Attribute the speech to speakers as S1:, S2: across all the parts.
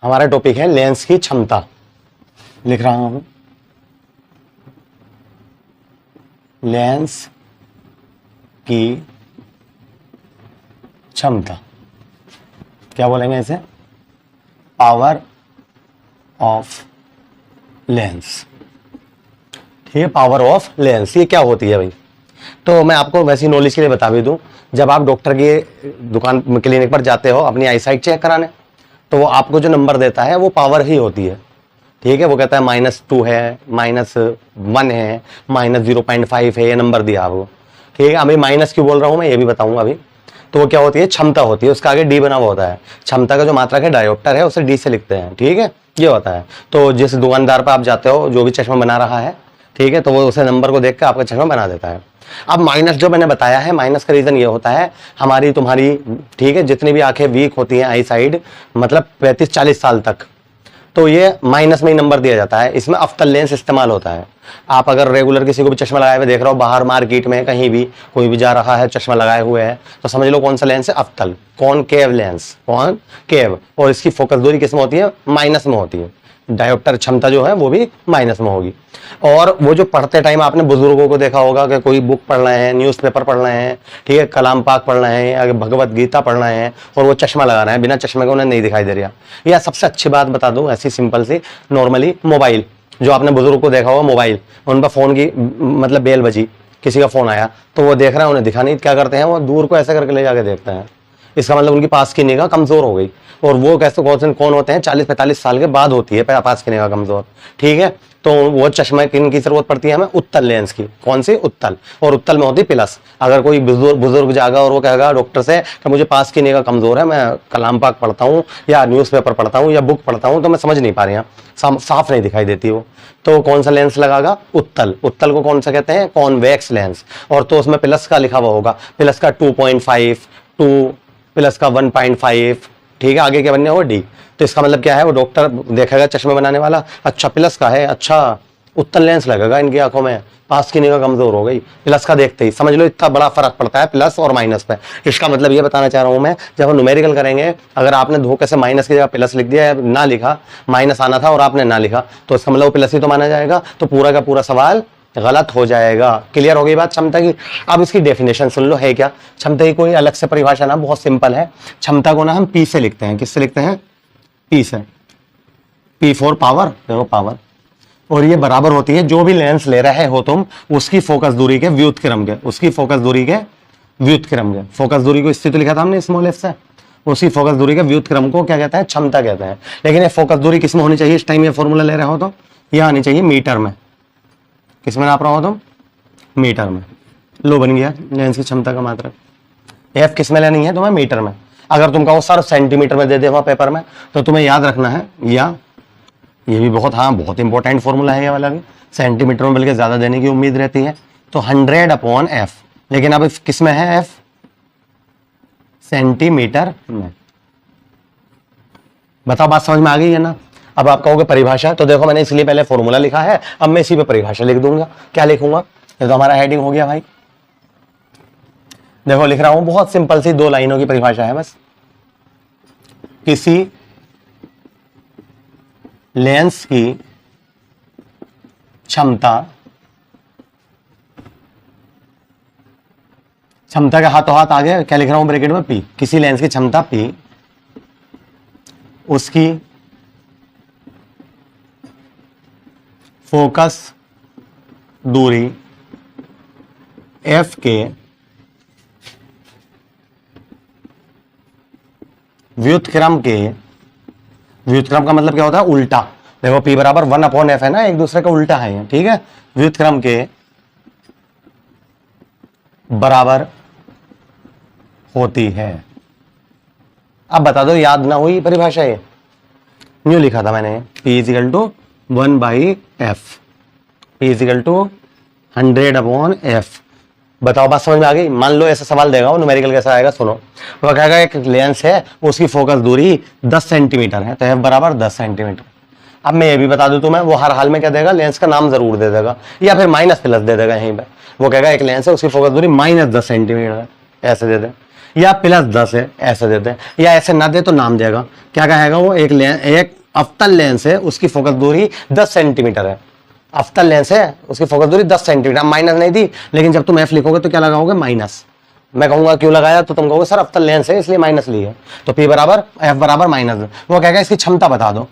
S1: हमारा टॉपिक है लेंस की क्षमता। लिख रहा हूं लेंस की क्षमता। क्या बोलेंगे इसे? Power of lens. ठीक है, पावर ऑफ लेंस ये क्या होती है भाई? तो मैं आपको वैसी नॉलेज के लिए बता भी दूं, जब आप डॉक्टर की दुकान क्लिनिक पर जाते हो अपनी आई साइट चेक कराने, तो वो आपको जो नंबर देता है वो पावर ही होती है। ठीक है, वो कहता है -2 है, -1 है, -0.5 है, ये नंबर दिया आपको। ठीक है, अभी माइनस क्यों बोल रहा हूं मैं ये भी बताऊंगा अभी। तो वो क्या होती है? क्षमता होती है, उसका आगे डी बना हुआ होता है। क्षमता का जो मात्रक है डायोप्टर है, उसे डी से लिखते हैं। ठीक है, ये होता है। तो जिस दुकानदार पर आप जाते हो, जो भी चश्मा बना रहा है, ठीक है, तो वो उसे नंबर को देख कर आपका चश्मा बना देता है। अब माइनस जो मैंने बताया है, माइनस का रीजन ये होता है हमारी तुम्हारी, ठीक है, जितनी भी आंखें वीक होती हैं आई साइड, मतलब 35-40 साल तक, तो ये माइनस में ही नंबर दिया जाता है। इसमें अफ्तल लेंस इस्तेमाल होता है। आप अगर रेगुलर किसी को भी चश्मा लगाए हुए देख रहे हो बाहर मार्केट में कहीं भी, कोई भी जा रहा है चश्मा लगाए हुए है, तो समझ लो कौन सा लेंस है? अफ्तल, कॉनकेव लेंस, कॉनकेव। और इसकी फोकस दूरी किस में होती है? माइनस में होती है। डायोप्टर क्षमता जो है वो भी माइनस में होगी। और वो जो पढ़ते टाइम आपने बुजुर्गों को देखा होगा कि कोई बुक पढ़ रहे हैं, न्यूज़पेपर पढ़ रहे हैं, ठीक है, कलाम पाक पढ़ रहे हैं या भगवत गीता पढ़ रहे हैं, और वो चश्मा लगा रहे हैं, बिना चश्मे के उन्हें नहीं दिखाई दे रहा। या सबसे अच्छी बात बता दूं ऐसी सिंपल सी, नॉर्मली मोबाइल, जो आपने बुजुर्ग को देखा होगा मोबाइल, उन पर फोन की मतलब बेल बजी, किसी का फोन आया तो वो देख रहे हैं, उन्हें दिखा नहीं, क्या करते हैं वो दूर को ऐसे करके ले जाके देखते हैं। इसका मतलब उनकी पास की निगाह कमजोर हो गई। और वो कैसे कौन होते हैं? 40-45 साल के बाद होती है पास की निगाह कमजोर। ठीक है, तो वो चश्मे किन की जरूरत पड़ती है हमें? उत्तल लेंस की। कौन सी? उत्तल। और उत्तल में होती है प्लस। अगर कोई बुजुर्ग जागा और वो कहेगा डॉक्टर से कि मुझे पास की निगाह कमजोर है, मैं कलाम पाक पढ़ता हूँ या न्यूज़पेपर पढ़ता हूँ या बुक पढ़ता हूँ, तो मैं समझ नहीं पा रही हूँ, साफ नहीं दिखाई देती वो, तो कौन सा लेंस लगागा? उत्तल। उत्तल को कौन सा कहते हैं? Convex lens. और तो उसमें प्लस का लिखा हुआ होगा, प्लस का 2.5, 2 प्लस का 1.5, ठीक है, आगे क्या बनने हो? डी। तो इसका मतलब क्या है? वो डॉक्टर देखेगा चश्मे बनाने वाला, अच्छा प्लस का है, अच्छा उत्तल लेंस लगेगा इनकी आंखों में, पास की निगाह कमजोर हो गई। प्लस का देखते ही समझ लो इतना बड़ा फर्क पड़ता है प्लस और माइनस पे। इसका मतलब ये बताना चाह रहा हूं मैं, जब हम न्यूमेरिकल करेंगे, अगर आपने धोखे से माइनस की जगह प्लस लिख दिया या ना लिखा, माइनस आना था और आपने ना लिखा, तो इसका मतलब प्लस ही तो माना जाएगा, तो पूरा का पूरा सवाल गलत हो जाएगा। क्लियर हो गई बात क्षमता की? अब इसकी डेफिनेशन सुन लो है क्या। क्षमता की कोई अलग से परिभाषा ना, बहुत सिंपल है। क्षमता को ना हम पी से लिखते हैं। किससे लिखते हैं? पी से। पी फॉर पावर, देखो पावर। और ये बराबर होती है, जो भी लेंस ले रहे हो तुम, उसकी फोकस दूरी के व्युत्क्रम के, उसकी फोकस दूरी के व्युत्क्रम के। फोकस दूरी को इससे तो लिखा था हमने स्मॉल एफ से, उसी फोकस दूरी के व्युत्क्रम को क्या कहते हैं? क्षमता कहते हैं। लेकिन ये फोकस दूरी किस में होनी चाहिए इस टाइम ये फॉर्मूला ले रहे हो तो? ये आनी चाहिए मीटर में। किस में नाप रहा हो तुम? मीटर में। लो बन गया लेंस की क्षमता का मात्रक। एफ किस में लेनी है तुम्हें? मीटर में। अगर तुम कहो सर सेंटीमीटर में दे दे वहां पेपर में, तो तुम्हें याद रखना है, या ये भी बहुत, हाँ बहुत इंपॉर्टेंट फॉर्मूला है ये वाला भी, सेंटीमीटर में बल्कि ज्यादा देने की उम्मीद रहती है, तो 100/f। लेकिन अब किस में है एफ? सेंटीमीटर में। बताओ बात समझ में आ गई है ना? अब आप कहोगे परिभाषा, तो देखो मैंने इसलिए पहले फॉर्मूला लिखा है, अब मैं इसी पे परिभाषा लिख दूंगा। क्या लिखूंगा? ये तो हमारा हेडिंग हो गया भाई। देखो लिख रहा हूं, बहुत सिंपल सी 2 लाइनों की परिभाषा है बस। किसी लेंस की क्षमता, क्षमता के हाथों हाथ आ गया, क्या लिख रहा हूं ब्रैकेट में? पी। किसी लेंस की क्षमता पी, उसकी फोकस दूरी एफ के व्युत्क्रम के, व्युत्क्रम का मतलब क्या होता है? उल्टा। देखो P बराबर 1/f है ना, एक दूसरे का उल्टा है ये, ठीक है, व्युत्क्रम के बराबर होती है। अब बता दो याद ना हुई परिभाषा? ये न्यू लिखा था मैंने, P = 1/f, P = 100/f। बताओ बात समझ में आ गई? मान लो ऐसा सवाल देगा वो, न्यूमेरिकल कैसा आएगा सुनो। वो कहेगा एक लेंस है, उसकी फोकस दूरी 10 सेंटीमीटर है, तो f बराबर 10 सेंटीमीटर। अब मैं ये भी बता दूं तुम्हें, वो हर हाल में क्या देगा? लेंस का नाम जरूर दे देगा, या फिर माइनस प्लस दे देगा यहीं पे। वो कहेगा एक लेंस है, उसकी फोकस दूरी -10 सेंटीमीटर है, ऐसे दे दे। या +10 है ऐसे देते हैं, या ऐसे ना दे तो नाम देगा, क्या कहेगा वो, एक अवतल लेंस है उसकी फोकस दूरी 10 सेंटीमीटर है, अवतल लेंस है उसकी फोकस दूरी 10 सेंटीमीटर, माइनस नहीं थी, लेकिन जब तुम एफ लिखोगे तो क्या लगाओगे, माइनस। मैं कहूंगा क्यों लगाया तो तुम कहोगे सर अवतल लेंस है इसलिए माइनस ली है, तो पी बराबर एफ बराबर माइनस, वो कहेगा इसकी क्षमता बता दो,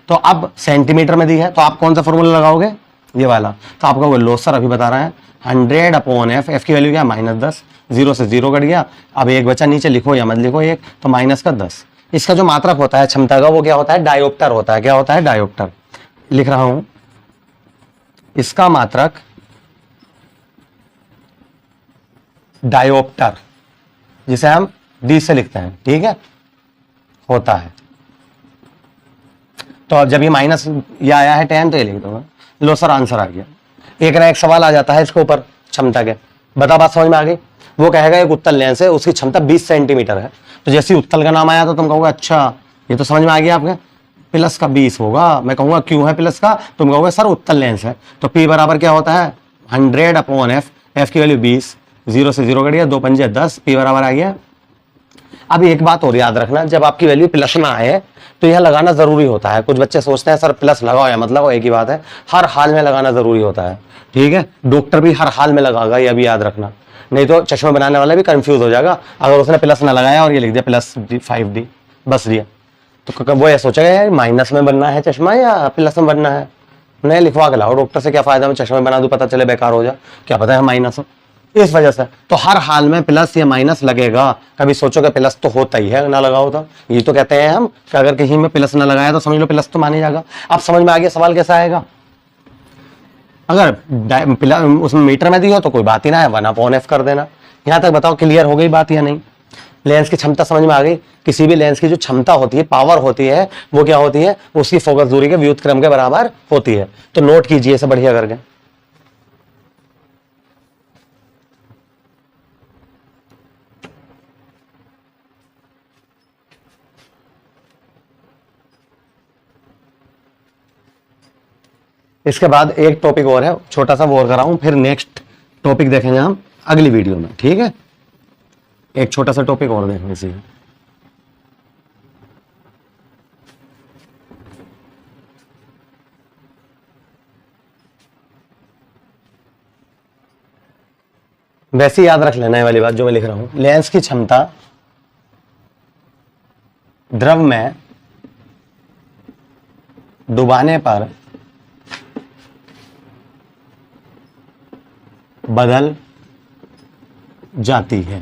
S1: तो अब सेंटीमीटर में दी है तो आप कौन सा फॉर्मूला लगाओगे, ये वाला, तो आप कहोगे लो सर अभी बता रहे हैं 100/f, एफ की वैल्यू क्या -10, 0 से 0 कट गया, अब एक बचा नीचे, लिखो या मत लिखो एक, तो -10। इसका जो मात्रक होता है क्षमता का वो क्या होता है, डायोप्टर होता है, क्या होता है, डायोप्टर। लिख रहा हूं इसका मात्रक डायोप्टर, जिसे हम डी से लिखते हैं, ठीक है, होता है। तो अब जब ये माइनस ये आया है 10 तो ये लिख दूंगा, लो सर आंसर आ गया। एक ना एक सवाल आ जाता है इसके ऊपर क्षमता के, बता बात समझ में आ गई। वो कहेगा एक उत्तल लेंस है उसकी क्षमता 20 सेंटीमीटर है, तो जैसे ही उत्तल का नाम आया तो तुम कहोगे अच्छा ये तो समझ में आ गया आपके, प्लस का 20 होगा। मैं कहूंगा क्यों है प्लस का, तुम कहोगे सर उत्तल लेंस है, तो पी बराबर क्या होता है 100/f, एफ की वैल्यू 20, 0 से 0 कट गया, 2 पंजे 10, पी बराबर आ गया। अब एक बात और याद रखना, जब आपकी वैल्यू प्लस में आए तो यह लगाना जरूरी होता है। कुछ बच्चे सोचते हैं सर प्लस लगाओ या मत लगाओ एक ही बात है, हर हाल में लगाना जरूरी होता है, ठीक है। डॉक्टर भी हर हाल में लगाएगा, यह भी याद रखना, नहीं तो चश्मा बनाने वाला भी कंफ्यूज हो जाएगा अगर उसने प्लस ना लगाया और ये लिख दिया +5D बस दिया, तो वो ये सोचेगा यार माइनस में बनना है चश्मा या प्लस में बनना है, नहीं लिखवा के लाओ, डॉक्टर से क्या फायदा, मैं चश्मा बना दूं पता चले बेकार हो जाए, क्या पता है माइनस हो। इस वजह से तो हर हाल में प्लस या माइनस लगेगा, कभी सोचोगे प्लस तो होता ही है ना लगाओ तो, ये तो कहते हैं हम कि अगर कहीं में प्लस ना लगाया तो समझ लो प्लस तो माने जाएगा। अब समझ में आ गया सवाल कैसा आएगा, अगर उसमें मीटर में दी हो तो कोई बात ही ना है, 1/f कर देना। यहां तक बताओ क्लियर हो गई बात या नहीं, लेंस की क्षमता समझ में आ गई। किसी भी लेंस की जो क्षमता होती है, पावर होती है, वो क्या होती है, उसकी फोकस दूरी के व्युत्क्रम के बराबर होती है, तो नोट कीजिए इसे बढ़िया करके। इसके बाद एक टॉपिक और है छोटा सा, वो और कराऊं, फिर नेक्स्ट टॉपिक देखेंगे हम अगली वीडियो में, ठीक है। एक छोटा सा टॉपिक और देखेंगे इसी में। वैसे याद रख लेना है वाली बात जो मैं लिख रहा हूं, लेंस की क्षमता द्रव में डुबाने पर बदल जाती है,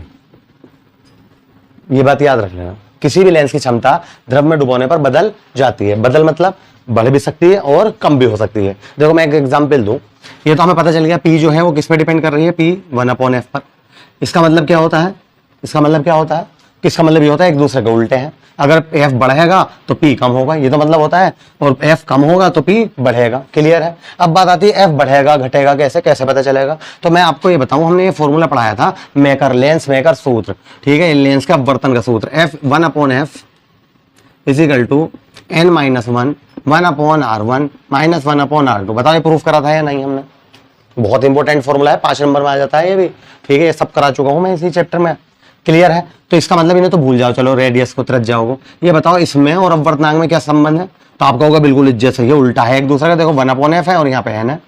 S1: ये बात याद रख लेना। किसी भी लेंस की क्षमता द्रव में डुबाने पर बदल जाती है, बदल मतलब बढ़ भी सकती है और कम भी हो सकती है। देखो मैं एक एग्जांपल दूं, ये तो हमें पता चल गया पी जो है वो किस पे डिपेंड कर रही है, पी 1/f पर। इसका मतलब क्या होता है, इसका मतलब क्या होता है, किसका मतलब ये होता है एक दूसरे के उल्टे हैं, अगर एफ बढ़ेगा तो पी कम होगा, ये तो मतलब होता है, और एफ कम होगा तो पी बढ़ेगा। क्लियर है। अब बात आती है एफ बढ़ेगा घटेगा कैसे, कैसे पता चलेगा, तो मैं आपको ये बताऊं, हमने ये फॉर्मूला पढ़ाया था मेकर, लेंस मेकर सूत्र, ठीक है, लेंस का अपवर्तन का सूत्र, F 1/f is equal to n - 1 1/r1 - 1/r2। बताओ ये प्रूफ करा था या नहीं हमने, बहुत इंपॉर्टेंट फॉर्मूला है, 5 नंबर में आ जाता है ये भी, ठीक है, ये सब करा चुका हूं मैं इसी चैप्टर में। क्लियर है। तो इसका मतलब इन्हें तो भूल जाओ, चलो रेडियस को तरफ जाओगे। ये बताओ इसमें और अपवर्तनांक में क्या संबंध है, तो आप कहोगे बिल्कुल इज्जत सही है, उल्टा है एक दूसरे का, देखो 1/f है और यहाँ पे n है,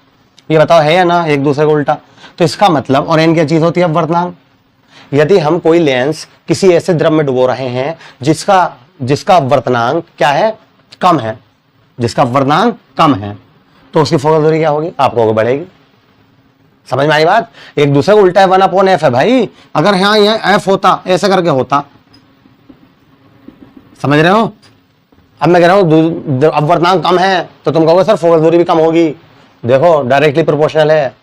S1: ये बताओ है या ना एक दूसरे को उल्टा, तो इसका मतलब, और n क्या चीज होती है, अपवर्तनांक। यदि हम कोई लेंस किसी ऐसे द्रव में डुबो रहे हैं जिसका अपवर्तनांक क्या है, कम है, जिसका अपवर्तनांक कम है, तो उसकी फोकस दूरी क्या होगी, आप कहोगे बढ़ेगी। समझ में आई बात, एक दूसरे को उल्टा है 1/f है भाई, अगर यहां यह f होता ऐसे करके होता, समझ रहे हो। अब मैं कह रहा हूं अपवर्तनांक कम है तो तुम कहोगे सर फोकस दूरी भी कम होगी, देखो डायरेक्टली प्रोपोर्शनल है,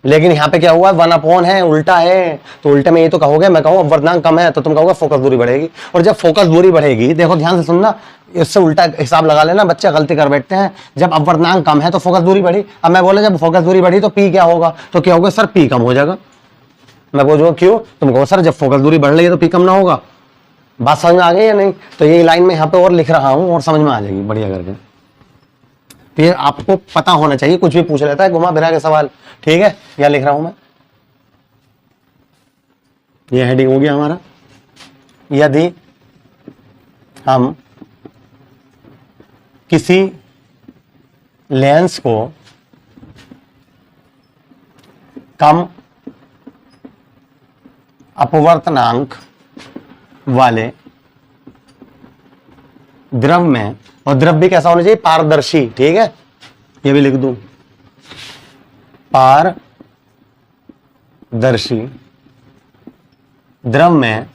S1: लेकिन यहाँ पे क्या हुआ 1/, है उल्टा है, तो उल्टे में ये तो कहोगे, मैं कहूँ अपवर्तनांक कम है तो तुम कहोगे फोकस दूरी बढ़ेगी, और जब फोकस दूरी बढ़ेगी, देखो ध्यान से सुनना, इससे उल्टा हिसाब लगा लेना, बच्चे गलती कर बैठते हैं, जब अपवर्तनांक कम है तो फोकस दूरी बढ़ी। अब मैं बोला जब फोकस दूरी बढ़ी तो पी क्या होगा, तो क्या होगा सर पी कम हो जाएगा। मैं बोलूँ क्यों, तुम कहो सर जब फोकस दूरी बढ़ रही है तो पी कम ना होगा। बात समझ में आ गई या नहीं, तो ये लाइन में यहाँ पे और लिख रहा हूँ और समझ में आ जाएगी बढ़िया करके। तो ये आपको पता होना चाहिए, कुछ भी पूछ लेता है घुमा फिरा के सवाल, ठीक है। यहाँ लिख रहा हूं मैं, ये हेडिंग हो गया हमारा, यदि हम किसी लेंस को कम अपवर्तनांक वाले द्रव में, और द्रव भी कैसा होना चाहिए, पारदर्शी, ठीक है, ये भी लिख दूं, पारदर्शी द्रव में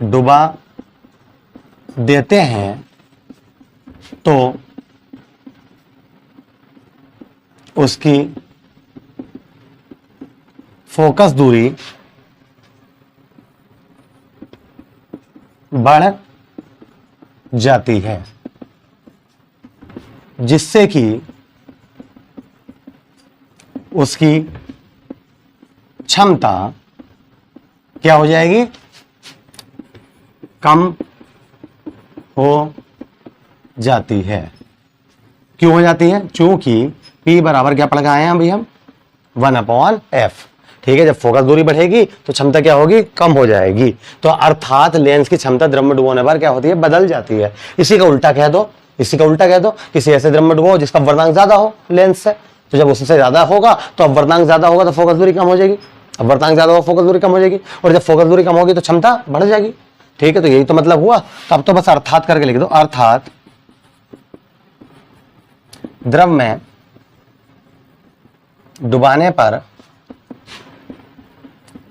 S1: डुबा देते हैं तो उसकी फोकस दूरी बढ़ जाती है, जिससे कि उसकी क्षमता क्या हो जाएगी, कम हो जाती है। क्यों हो जाती है, चूंकि P बराबर क्या पढ़ के आए हैं अभी हम, 1/f, ठीक है। जब फोकस दूरी बढ़ेगी तो क्षमता क्या होगी, कम हो जाएगी। तो अर्थात लेंस की क्षमता द्रव में डुबोने पर क्या होती है, बदल जाती है। इसी का उल्टा कह दो, इसी का उल्टा कह दो, किसी ऐसे द्रव में डुबो जिसका अपवर्तनांक ज्यादा हो लेंस से, तो जब उससे ज्यादा होगा तो अपवर्तनांक ज्यादा होगा तो फोकस दूरी कम हो जाएगी, अपवर्तनांक ज्यादा होगा फोकस दूरी कम हो जाएगी, और जब फोकस दूरी कम होगी तो क्षमता बढ़ जाएगी, ठीक है। तो यही तो मतलब हुआ। तो अब तो बस अर्थात करके लिख दो, अर्थात द्रव में डुबाने पर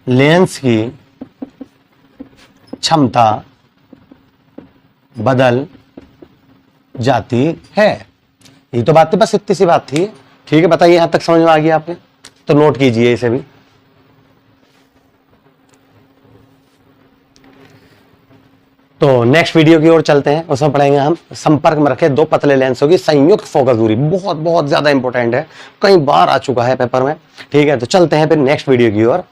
S1: लेंस की क्षमता बदल जाती है। ये तो बात थी, बस इतनी सी बात थी, ठीक है। बताइए यहां तक समझ में आ गया आपके, तो नोट कीजिए इसे भी। तो नेक्स्ट वीडियो की ओर चलते हैं, उसमें पढ़ेंगे हम संपर्क में रखे दो पतले लेंसों की संयुक्त फोकस दूरी। बहुत बहुत ज्यादा इंपॉर्टेंट है, कई बार आ चुका है पेपर में, ठीक है। तो चलते हैं फिर नेक्स्ट वीडियो की ओर।